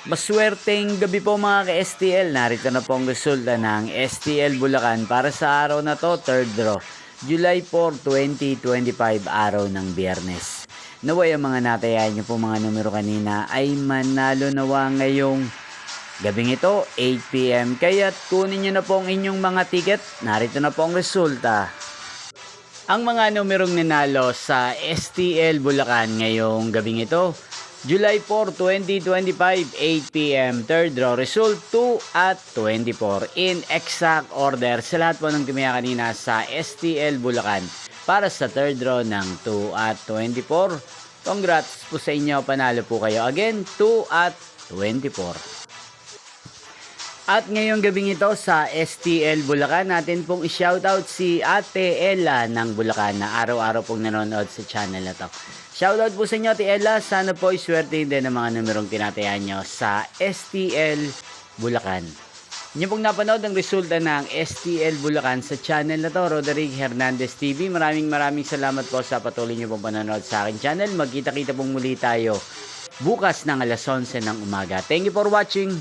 Maswerteng gabi po mga ka-STL. Narito na po ang resulta ng STL Bulacan para sa araw na to, third draw. July 4, 2025, araw ng Biyernes. Naway ang mga natayahan nyo po mga numero kanina ay manalo nawa ngayong gabing ito, 8 PM. Kaya kunin nyo na po ang inyong mga ticket. Narito na po ang resulta. Ang mga numerong ninalo sa STL Bulacan ngayong gabing ito, July 4, 2025, 8 PM, third draw, result 2 at 24. In exact order sa lahat po ng tumaya kanina sa STL Bulacan para sa third draw ng 2 at 24. Congrats po sa inyo, panalo po kayo. Again, 2 at 24. At ngayong gabing ito sa STL Bulacan, natin pong i-shoutout si Ate Ella ng Bulacan na araw-araw pong nanonood sa channel na to. Shoutout po sa inyo, Ate Ella. Sana po iswerte din ang mga numerong tinatayan nyo sa STL Bulacan. Inyo pong napanood ang resulta ng STL Bulacan sa channel na to, Roderick Hernandez TV. Maraming salamat po sa patuloy nyo pong panonood sa aking channel. Magkita-kita pong muli tayo bukas ng alas 11 ng umaga. Thank you for watching.